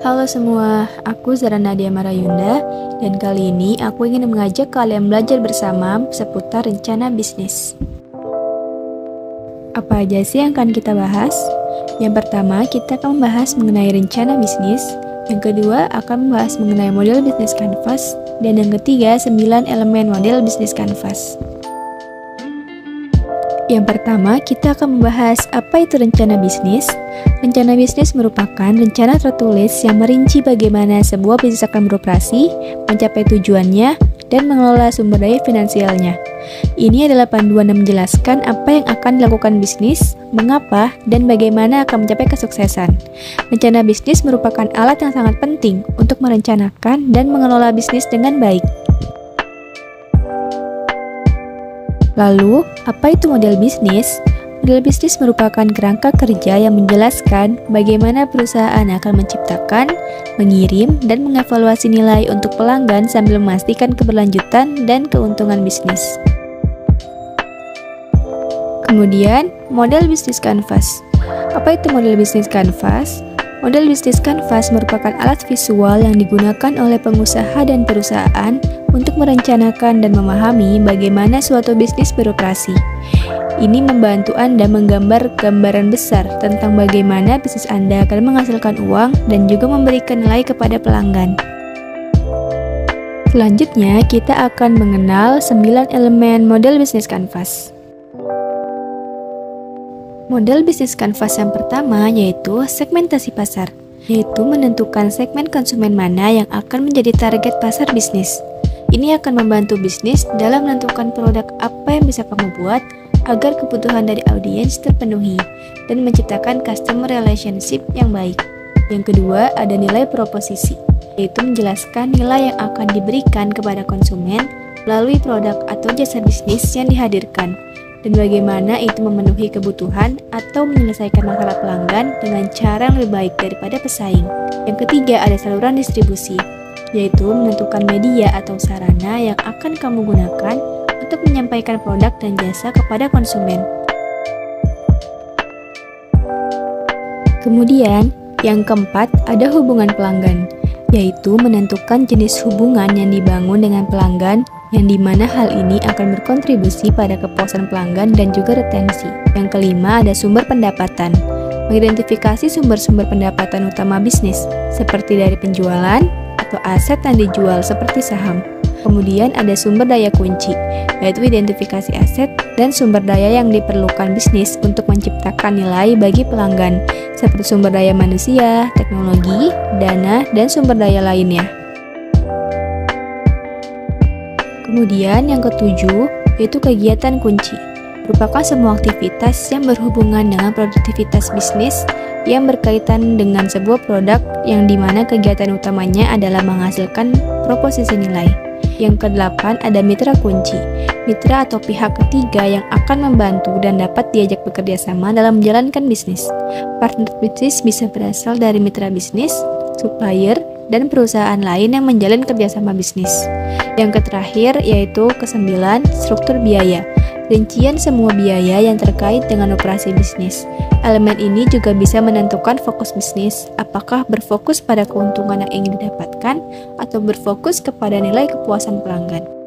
Halo semua, aku Zara Nadia Marayunda dan kali ini aku ingin mengajak kalian belajar bersama seputar rencana bisnis. Apa aja sih yang akan kita bahas? Yang pertama, kita akan membahas mengenai rencana bisnis. Yang kedua, akan membahas mengenai model bisnis kanvas. Dan yang ketiga, 9 elemen model bisnis kanvas. Yang pertama, kita akan membahas apa itu rencana bisnis. Rencana bisnis merupakan rencana tertulis yang merinci bagaimana sebuah bisnis akan beroperasi, mencapai tujuannya, dan mengelola sumber daya finansialnya. Ini adalah panduan yang menjelaskan apa yang akan dilakukan bisnis, mengapa, dan bagaimana akan mencapai kesuksesan. Rencana bisnis merupakan alat yang sangat penting untuk merencanakan dan mengelola bisnis dengan baik. Lalu, apa itu model bisnis? Model bisnis merupakan kerangka kerja yang menjelaskan bagaimana perusahaan akan menciptakan, mengirim, dan mengevaluasi nilai untuk pelanggan sambil memastikan keberlanjutan dan keuntungan bisnis. Kemudian, model bisnis kanvas. Apa itu model bisnis kanvas? Model bisnis kanvas merupakan alat visual yang digunakan oleh pengusaha dan perusahaan untuk merencanakan dan memahami bagaimana suatu bisnis beroperasi. Ini membantu Anda menggambar gambaran besar tentang bagaimana bisnis Anda akan menghasilkan uang dan juga memberikan nilai kepada pelanggan. Selanjutnya, kita akan mengenal 9 elemen model bisnis kanvas. Model bisnis kanvas yang pertama yaitu segmentasi pasar, yaitu menentukan segmen konsumen mana yang akan menjadi target pasar bisnis. Ini akan membantu bisnis dalam menentukan produk apa yang bisa kamu buat agar kebutuhan dari audiens terpenuhi dan menciptakan customer relationship yang baik. Yang kedua, ada nilai proposisi, yaitu menjelaskan nilai yang akan diberikan kepada konsumen melalui produk atau jasa bisnis yang dihadirkan dan bagaimana itu memenuhi kebutuhan atau menyelesaikan masalah pelanggan dengan cara yang lebih baik daripada pesaing. Yang ketiga, ada saluran distribusi, yaitu menentukan media atau sarana yang akan kamu gunakan untuk menyampaikan produk dan jasa kepada konsumen. Kemudian, yang keempat, ada hubungan pelanggan, yaitu menentukan jenis hubungan yang dibangun dengan pelanggan, yang dimana hal ini akan berkontribusi pada kepuasan pelanggan dan juga retensi. Yang kelima, ada sumber pendapatan, mengidentifikasi sumber-sumber pendapatan utama bisnis, seperti dari penjualan atau aset yang dijual seperti saham. Kemudian ada sumber daya kunci, yaitu identifikasi aset dan sumber daya yang diperlukan bisnis untuk menciptakan nilai bagi pelanggan, seperti sumber daya manusia, teknologi, dana, dan sumber daya lainnya. Kemudian yang ketujuh, yaitu kegiatan kunci, merupakan semua aktivitas yang berhubungan dengan produktivitas bisnis yang berkaitan dengan sebuah produk yang dimana kegiatan utamanya adalah menghasilkan proposisi nilai. Yang kedelapan, ada mitra kunci, mitra atau pihak ketiga yang akan membantu dan dapat diajak bekerja sama dalam menjalankan bisnis. Partner bisnis bisa berasal dari mitra bisnis, supplier, dan perusahaan lain yang menjalin kerjasama bisnis. Yang terakhir yaitu kesembilan, struktur biaya, rincian semua biaya yang terkait dengan operasi bisnis. Elemen ini juga bisa menentukan fokus bisnis, apakah berfokus pada keuntungan yang ingin didapatkan atau berfokus kepada nilai kepuasan pelanggan.